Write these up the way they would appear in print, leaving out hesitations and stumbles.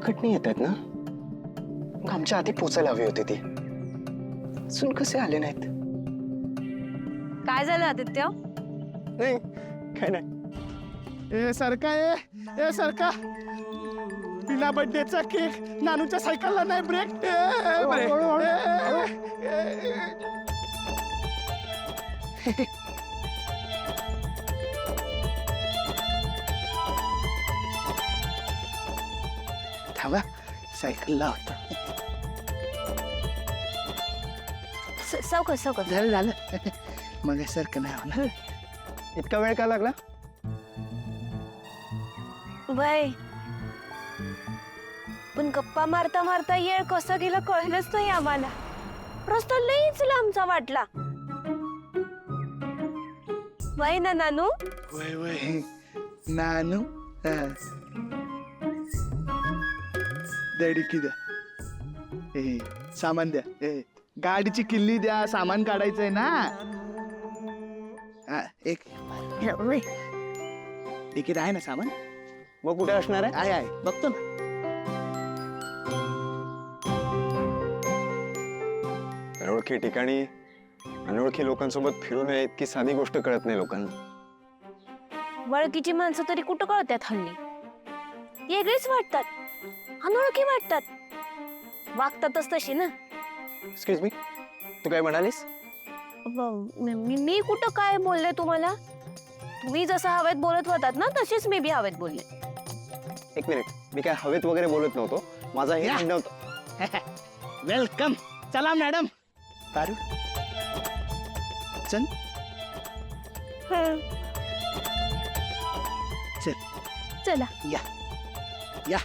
संकटनी येत आहेत ना, मग आमच्या आधी पोचायला हवी होती ती. अजून कसे आले नाहीत? काय झालं आदित्य? नाही, काय नाही. ए सरका, ए सरका, बिना बर्थडेचा केक, नानूच्या सायकलला नाही ब्रेक. थांबा, सायकल लावतो. सावकाश सावकाश. झालं मग सारखं नाही होणार. इतका वेळ का लागला? बाय, पण गप्पा मारता मारता येळ कसं गेलं कळलंच नाही आम्हाला. रस्ता लईच लांबचा वाटला. बाय ना नानू. वय वय नानू, दडी की द्या. ए सामान द्या. ए गाडीची किल्ली द्या, सामान काढायचंय ना. एक तिकीट आहे ना सामान? मग कुठे असणार आहे? आहे बघतो ना. अनोळखी ठिकाणी अनोळखी लोकांसोबत फिरू नये इतकी साधी गोष्ट कळत नाही लोकांना. वळखीची माणसं तरी कुठं कळतात हल्ली. वेगळीच वाटतात, अनोळखी वाटतात, वागतातच तशी ना. एक्सक्यूज मी, तू काय म्हणालीस? मी कुठं काय बोलले तुम्हाला? तुम्ही जसं हवेत बोलत होतात ना, तशीच मी बी हवेत बोलले. एक मिनिट, मी काय हवेत वगैरे बोलत नव्हतो. माझा हे म्हणणं होतं. वेलकम. चला मॅडम. पारू चल चल. चला या या.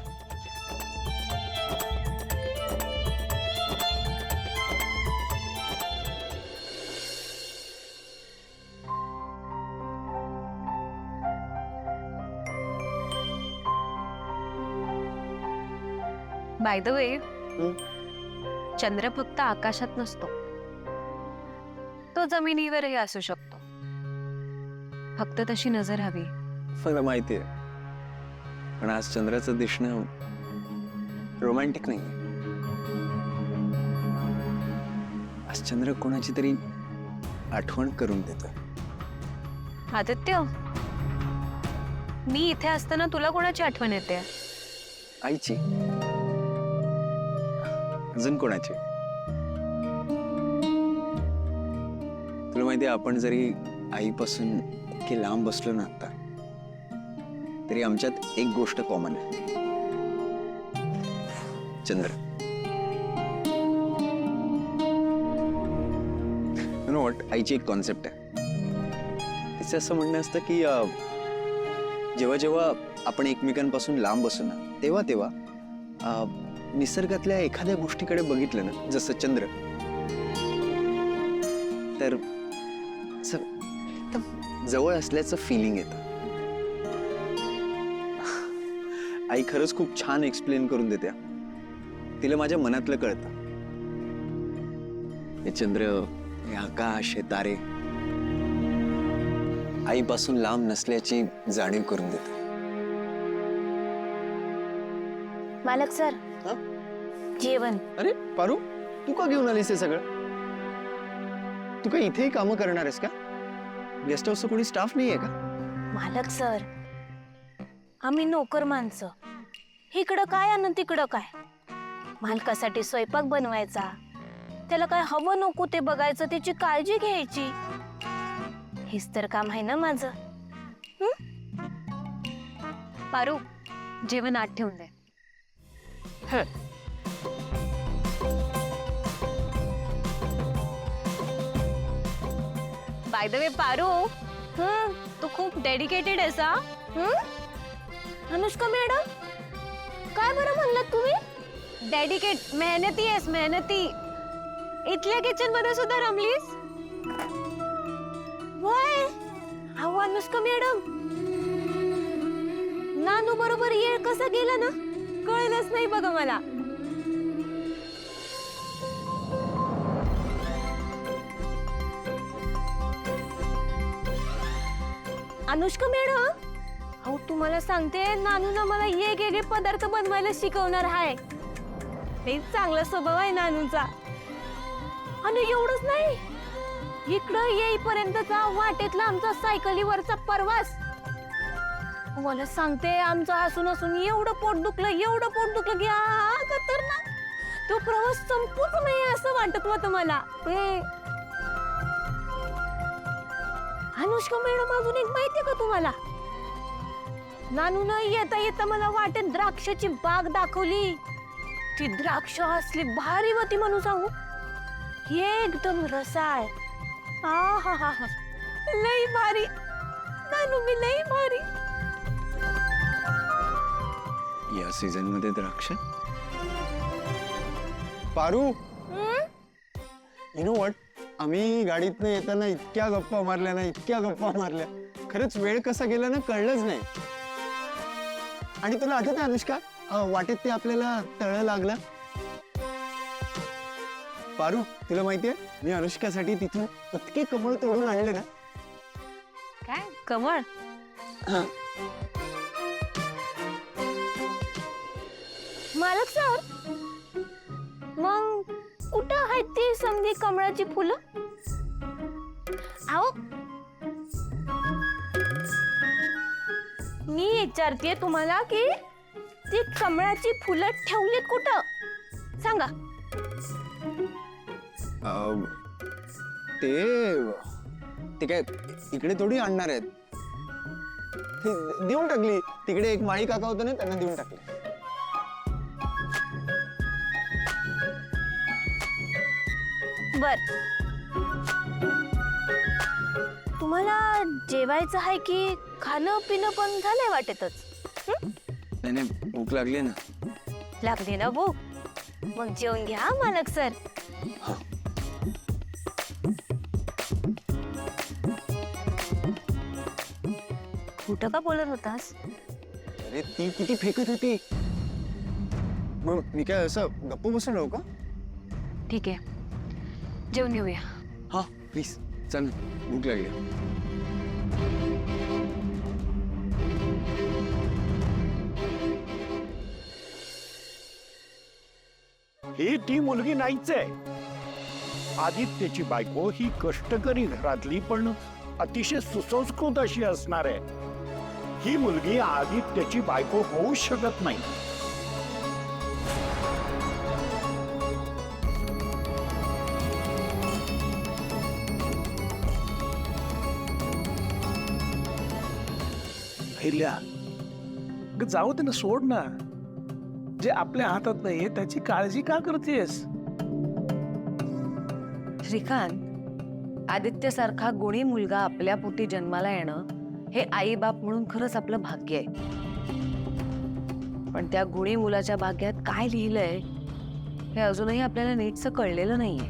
बाय द वे, चंद्र फक्त आकाशात नसतो, तो जमिनीवरही असू शकतो. फक्त तशी नजर हवी. मला माहिती आहे, पण आज चंद्राचं दिसणं रोमॅन्टिक नाही. आज चंद्र कोणाची तरी आठवण करून देतो. आदित्य, मी इथे असताना तुला कोणाची आठवण येते? आईची. अजून कोणाची? तुला माहिती आहे, आपण जरी आईपासून इतके लांब बसलो ना आता, तरी आमच्यात एक गोष्ट कॉमन आहे. चंद्र. यू नो व्हॉट, आईची एक कॉन्सेप्ट आहे. तिचं असं म्हणणं असतं की जेव्हा जेव्हा आपण एकमेकांपासून लांब असू ना, तेव्हा तेव्हा निसर्गातल्या एखाद्या गोष्टीकडे बघितलं ना, जसं चंद्र, तर जवळ असल्याचं फिलिंग येतं. आई खरंच खूप छान एक्सप्लेन करून देते. तिला माझ्या मनातलं कळतं. हे चंद्र, हे आकाश, हे तारे आईपासून लांब नसल्याची जाणीव करून देते. मालक सर, जेवण. अरे पारू, तू का घेऊन आलीस हे सगळं? तू काय इथेही कामं करणार आहेस का? गेस्ट हाऊसचं कोणी स्टाफ नाहीये का? मालक सर, आम्ही नोकर माणसं. इकडं काय आणि तिकडं काय. मालकासाठी स्वयंपाक बनवायचा, त्याला काय हवं नको ते बघायचं, त्याची काळजी घ्यायची. हेच तर काम आहे ना माझं. पारू, जेवण आत ठेवून दे. बाय द वे पारू, तू खूप डेडिकेटेड आहेस हा. अनुष्का मॅडम, काय बरं म्हणलात तुम्ही? डेडिकेट, मेहनती आहेस, मेहनती. इथल्या किचन मध्ये सुद्धा रमलीस. वय अहो अनुष्का मॅडम, नानू बरोबर येळ कसा गेला ना, कळलंच नाही बघा मला. अनुष्का मॅडम, अहो तुम्हाला सांगते, नानूनं मला वेगवेगळे पदार्थ बनवायला शिकवणार आहे. लई चांगला स्वभाव आहे नानूचा. आणि एवढंच नाही, इकडं येईपर्यंतचा वाटेतला आमचा सायकलीवरचा प्रवास, मला सांगते आमचं हसून हसून एवढं पोट दुखलं की खतरनाक. तो प्रवास संपूच नाही असं वाटत होतं मला. अनुष्का मॅडम, अजून एक माहितीये का तुम्हाला, नानून येता येता मला वाटेत द्राक्षाची बाग दाखवली. ती द्राक्ष असली भारी होती म्हणून सांगू, एकदम रसाळ. हा लई भारी नानू, मी लई भारी. या सीझन मध्ये द्राक्ष. पारू, यु नो व्हॉट, आम्ही गाडीतनं येताना इतक्या गप्पा मारल्या, खरंच वेळ कसा गेला ना कळलंच नाही. आणि तुला आठवतं अनुष्का, वाटेत ते आपल्याला तळ लागलं. पारू, तुला माहितीये मी अनुष्कासाठी तिथून इतके कमळ तोडून आणले ना. काय कमळ? हा. मालक सर, मग कुठं आहेत ती समधी कमळाची फुलं? आओ, मी विचारते तुम्हाला की ती कमळाची फुलं ठेवलीत कुठं, सांगा. ते काय इकडे थोडी आणणार आहेत, देऊन टाकली. तिकडे एक माळी काका होतं ना, त्यांना देऊन टाकले. बर, तुम्हाला जेवायचं आहे की खाणं पिणं पण झालंय वाटेतच? नाही, भूक लागली ना. लागली ना भूक, मग जेवून घ्या मालक सर. कुठं का बोलत होतास? अरे ती किती फेकत होती, मग मी काय असं गप्प बसून राहू का? ठीक आहे, जेवून घेऊया. हा प्लीज, चल ना, भूक लागली. ही ती मुलगी नाहीच आहे. आदित्यची बायको ही कष्टकरी घरातली पण अतिशय सुसंस्कृत अशी असणार आहे. ही मुलगी आदित्यची बायको होऊ शकत नाही. हिल्या, जाऊ दे ना, सोड ना. जे आपल्या हातात नाहीये त्याची काळजी का करतेस? श्रीकांत, आदित्यसारखा गुणी मुलगा आपल्या पोटी जन्माला येणं हे आई बाप म्हणून खरंच आपलं भाग्य आहे. पण त्या गुणी मुलाच्या भाग्यात काय लिहिलंय हे अजूनही आपल्याला नीटसं कळलेलं नाहीये.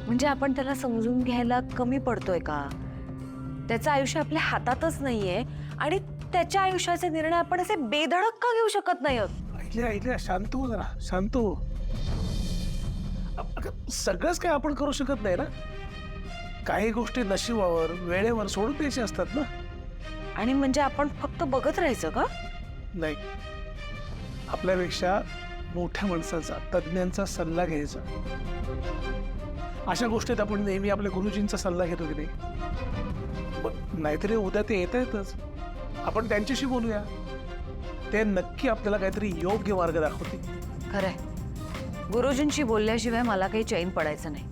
म्हणजे आपण त्याला समजून घ्यायला कमी पडतोय का? त्याचं आयुष्य आपल्या हातातच नाहीये आणि त्याच्या आयुष्याचे निर्णय आपण असे बेधडक का घेऊ शकत नाही आहोत? ऐकल्या, शांत हो जरा, शांत हो. सगळंच काय आपण करू शकत नाही ना. काही गोष्टी नशिबावर, वेळेवर सोडून द्यायचे असतात ना. आणि म्हणजे आपण फक्त बघत राहायचं का? नाही, आपल्यापेक्षा मोठ्या माणसाचा, तज्ञांचा सल्ला घ्यायचा. अशा गोष्टीत आपण नेहमी आपल्या गुरुजींचा सल्ला घेतो की नाही? नाहीतरी उद्या ते येत आहेतच, आपण त्यांच्याशी बोलूया. ते नक्की आपल्याला काहीतरी योग्य मार्ग दाखवतील. खरंय, गुरुजींशी बोलल्याशिवाय मला काही चैन पडायचं नाही.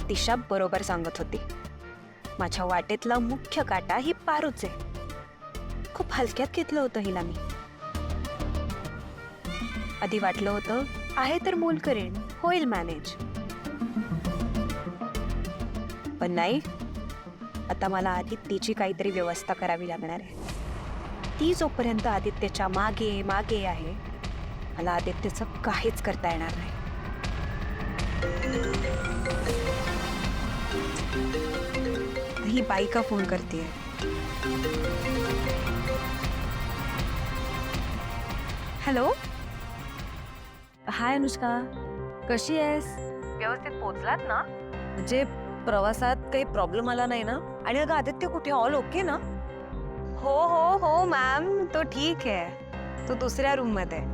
दिशा बरोबर सांगत होती. माझ्या वाटेतला मुख्य काटा ही पारूच आहे. खूप हलक्यात घेतलं होतं हिला मी. आधी वाटलं होतं आहे तर मोल करेन, होईल मॅनेज. पण नाही, आता मला आदित्यची काहीतरी व्यवस्था करावी लागणार आहे. ती जोपर्यंत आदित्यच्या मागे मागे आहे, मला आदित्यचं काहीच करता येणार नाही. ही बाई का फोन करते? हॅलो, हाय अनुष्का, कशी आहेस? व्यवस्थित पोहोचलात ना? म्हणजे प्रवासात काही प्रॉब्लेम आला नाही ना? आणि अगं आदित्य कुठे, ऑल ओके ना? हो हो हो मॅम, तो ठीक आहे. तो दुसऱ्या रूम मध्ये आहे.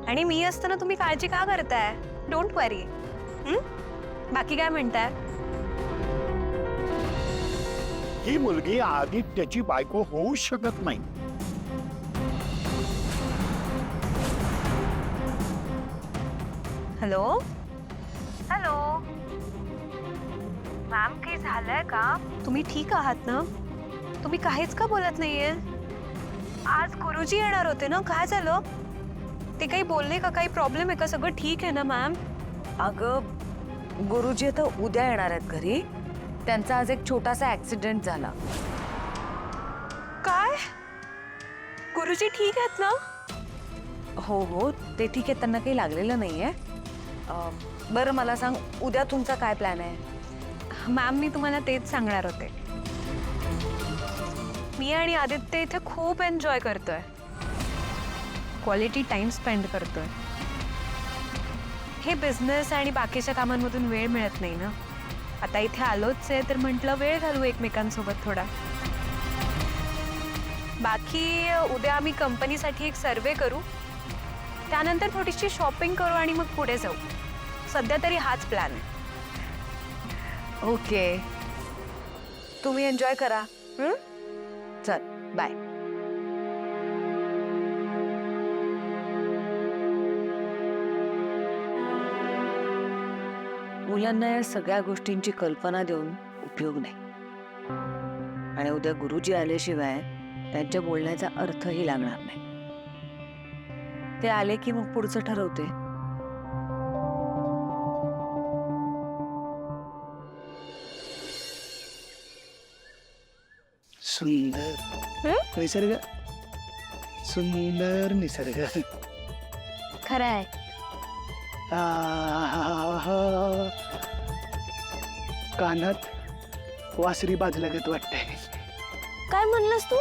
आणि मी असताना तुम्ही काळजी का करताय? डोंट वरी. बाकी काय म्हणताय? ही मुलगी आदित्यची बायको होऊ शकत नाही. हॅलो हॅलो मॅम, काही झालंय का? तुम्ही ठीक आहात ना? तुम्ही काहीच का बोलत नाहीये? आज गुरुजी येणार होते ना, काय झालं? ते काही बोलले का? काही प्रॉब्लेम आहे का? सगळं ठीक आहे ना मॅम? अगं गुरुजी आता उद्या येणार आहेत घरी. त्यांचा आज एक छोटासा ऍक्सिडेंट झाला. काय? गुरुजी ठीक आहेत ना? हो हो, ते ठीक आहे, त्यांना काही लागलेलं नाहीये. बरं मला सांग, उद्या तुमचा काय प्लॅन आहे? मॅम, मी तुम्हाला तेच सांगणार होते. मी आणि आदित्य इथे खूप एन्जॉय करतोय. क्वालिटी टाइम स्पेंड करतोय. हे बिझनेस आणि बाकीच्या कामांमधून वेळ मिळत नाही ना. आता इथे आलोच आहे तर म्हटलं वेळ घालू एकमेकांसोबत थोडा. बाकी उद्या आम्ही कंपनीसाठी एक सर्वे करू, त्यानंतर थोडीशी शॉपिंग करू आणि मग पुढे जाऊ. सध्या तरी हाच प्लॅन आहे. ओके, तुम्ही एन्जॉय करा. चल बाय. मुलांना या सगळ्या गोष्टींची कल्पना देऊन उपयोग नाही. आणि उद्या गुरुजी आल्याशिवाय त्यांच्या बोलण्याचा अर्थही लागणार नाही. ते आले की मग पुढचं ठरवते. सुंदर निसर्ग, सुंदर निसर्ग. खरं आहे. कानात वासरी बाजल्यागत वाटतंय. काय म्हणलंस तू?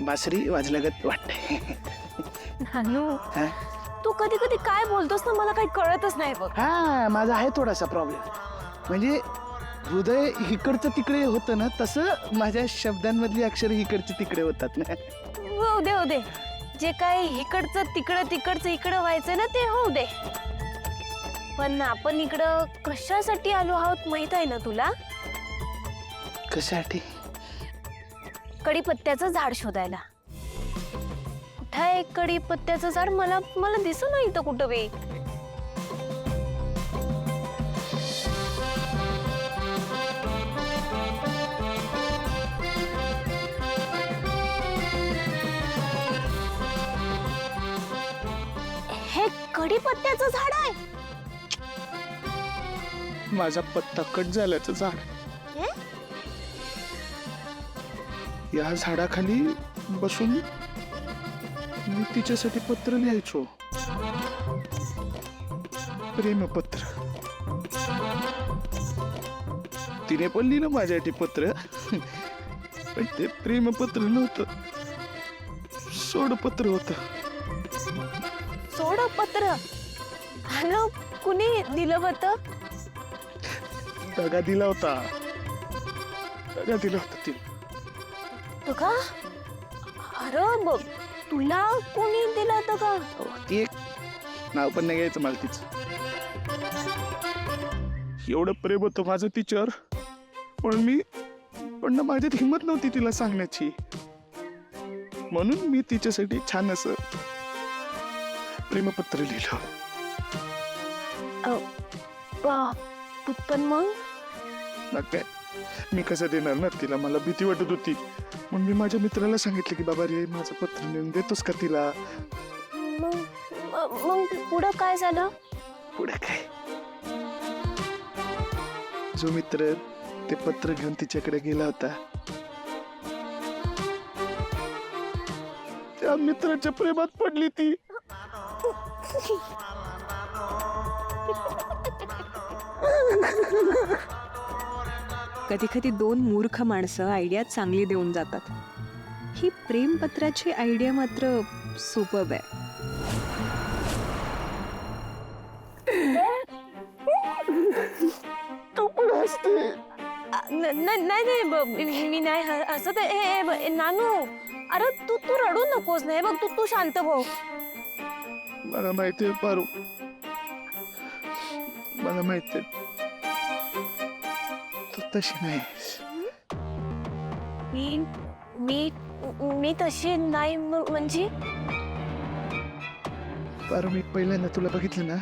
बासरी वाजल्यागत वाटतंय. नानू, हा? तू कधी कधी काय बोलतोस ना, मला काही कळतच नाही बघ. हा, माझा आहे थोडासा प्रॉब्लेम. म्हणजे हृदय इकडचं तिकडे होतं ना, तसं माझ्या शब्दांमधली अक्षर इकडचे तिकडे होतात ना. होऊ दे, होऊ दे. जे काय इकडचं तिकडं, तिकडचं इकडं व्हायचं ना, ते होऊ दे. पण आपण इकडं कशासाठी आलो आहोत माहित आहे ना तुला? कशासाठी? कडीपत्त्याचं झाड शोधायला. कुठं आहे कडीपत्त्याचं झाड? मला दिसत नाही इथं कुठं बी. हे कडीपत्त्याचं झाड आहे. माझा पत्ता कट झाल्याचं झाड. या झाडाखाली बसून मी तिच्यासाठी पत्र लिहायचो. प्रेमपत्र. तिने पण लिहिलं माझ्यासाठी पत्र, पण ते प्रेमपत्र नव्हतं, सोडपत्र होतं. सोडपत्र? हॅलो, कुणी दिलं होतं? दगा दिला होता. दगा दिला होता तिने. का? अरे बघ, तुला कोणी दिलं होतं का? ती एक नाव पण नाही घ्यायचं मला तिचं. एवढं प्रेम होतं माझं तिच्यावर, पण ना माझ्यात हिंमत नव्हती तिला सांगण्याची. म्हणून मी तिच्यासाठी छान असं प्रेमपत्र लिहिलं. पण मग काय, मी कसं देणार ना तिला? मला भीती वाटत होती, म्हणून मी माझ्या मित्राला सांगितलं की बाबा रे, माझं पत्र नेऊन देतोस का तिला? मग पुढं काय झालं? पुढे काय, जो मित्र ते पत्र घेऊन तिच्याकडे गेला होता, त्या मित्राच्या प्रेमात पडली ती. कधी कधी दोन मूर्ख माणसं आयडिया चांगली देऊन जातात. ही प्रेमपत्राची आयडिया मात्र सुपर्ब आहे. नाही मी नाही हसत आहे. नानू, अरे तू तू रडू नकोस. नाही बघ, तू तू शांत भाऊ. मला माहितीये पारू, मला माहितीये तू तशी नाही. मी मी मी तशी नाही म्हणजे. पारू, मी पहिल्यांदा तुला बघितलं ना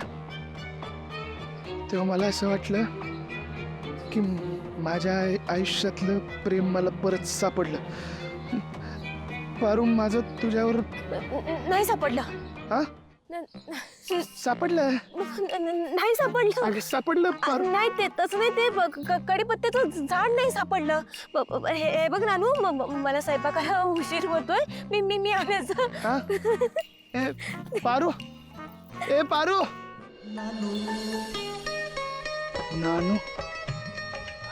तेव्हा मला असं वाटलं की माझ्या आयुष्यातलं प्रेम मला परत सापडलं. पारू, माझं तुझ्यावर नाही सापडलं. हा? सापडलं नाही सापडलं. अगं सापडलं पारू. नाही, ते तसं नाही. ते कडीपत्त्याचं झाड नाही सापडलं. हे बघ नानू, मला स्वयंपाकाला उशीर होतोय. मी मी मी आल्याच. हा? ए पारू, ए पारू. नानू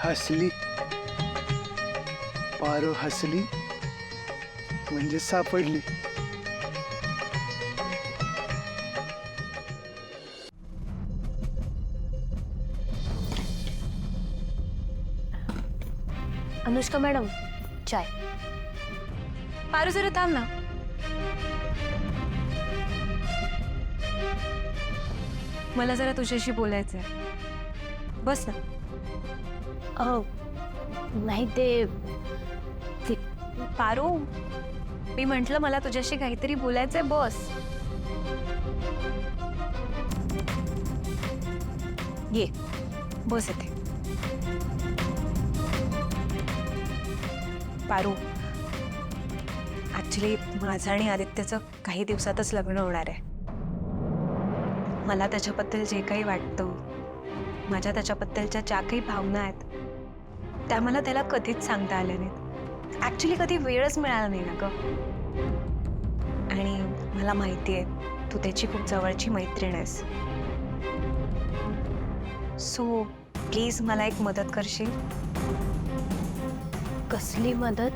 हसली, पारू हसली म्हणजे सापडली. अनुष्का मॅडम, चाय. पारू जरा थांब ना. मला जरा तुझ्याशी बोलायचं आहे. बस ना. नाही ते पारू, मी म्हंटल मला तुझ्याशी काहीतरी बोलायचंय. बस. ये बस इथे. पारू, ऍक्च्युली माझं आणि आदित्यचं काही दिवसातच लग्न होणार आहे. मला त्याच्याबद्दल जे काही वाटतं, माझ्या त्याच्याबद्दलच्या ज्या काही भावना आहेत, त्या मला त्याला कधीच सांगता आल्या नाहीत. ऍक्च्युली कधी वेळच मिळाला नाही ना ग. आणि मला माहिती आहे तू त्याची खूप जवळची मैत्रीण आहेस. सो प्लीज मला एक मदत करशील? कसली मदत?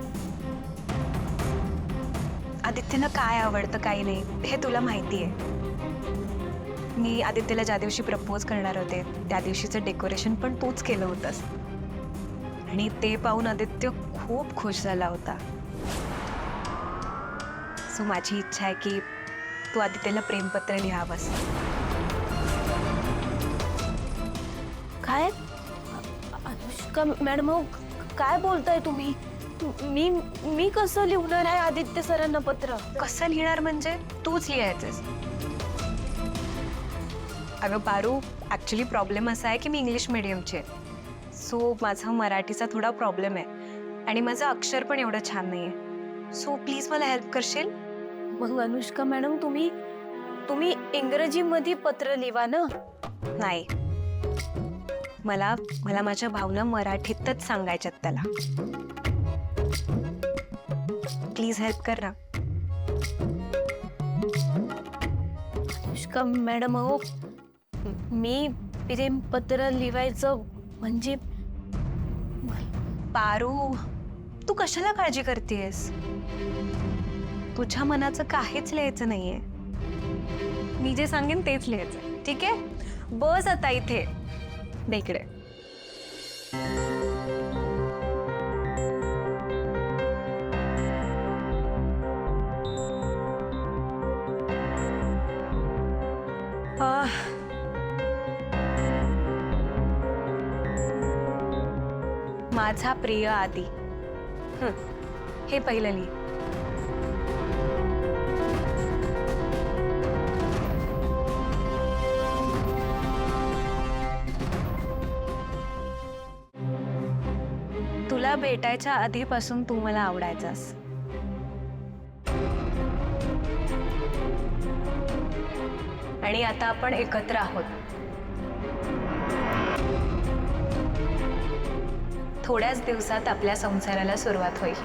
आदित्यला काय आवडतं काही नाही हे तुला माहिती आहे. मी आदित्यला ज्या दिवशी प्रपोज करणार होते त्या दिवशीचं डेकोरेशन पण तूच केलं होतंस. आणि ते पाहून आदित्य खूप खुश झाला होता. सो माझी इच्छा आहे की तू आदित्यला प्रेमपत्र लिहावंस. काय? अनुष्का मॅडम, काय बोलताय तुम्ही? मी मी कसं लिहणार आहे आदित्य सरांना पत्र? कसं लिहिणार म्हणजे तूच लिहायचंस. अगं पारू, ॲक्च्युली प्रॉब्लेम असा आहे की मी इंग्लिश मिडियमची आहे. सो माझा मराठीचा थोडा प्रॉब्लेम आहे आणि माझं अक्षर पण एवढं छान नाही आहे. सो प्लीज मला हेल्प करशील? मग अनुष्का मॅडम, तुम्ही इंग्रजीमध्ये पत्र लिहा ना. नाही, मला मला माझ्या भावना मराठीतच सांगायच्यात त्याला. प्लीज हेल्प कर ना. अनुष्का मॅडम, हो, मी प्रेमपत्र लिहायचं म्हणजे. पारू, तू कशाला काळजी करतेस? तुझ्या मनाचं काहीच लिहायचं नाहीये. मी जे सांगेन तेच लिहायचं, ठीक आहे? बस आता इथे. दे इकडे. माझा प्रिय आदी. हे पहिलं लिह. तुला भेटायच्या आधीपासून तू मला आवडायचास. आणि आता आपण एकत्र आहोत. थोड्याच दिवसात आपल्या संसाराला सुरुवात होईल.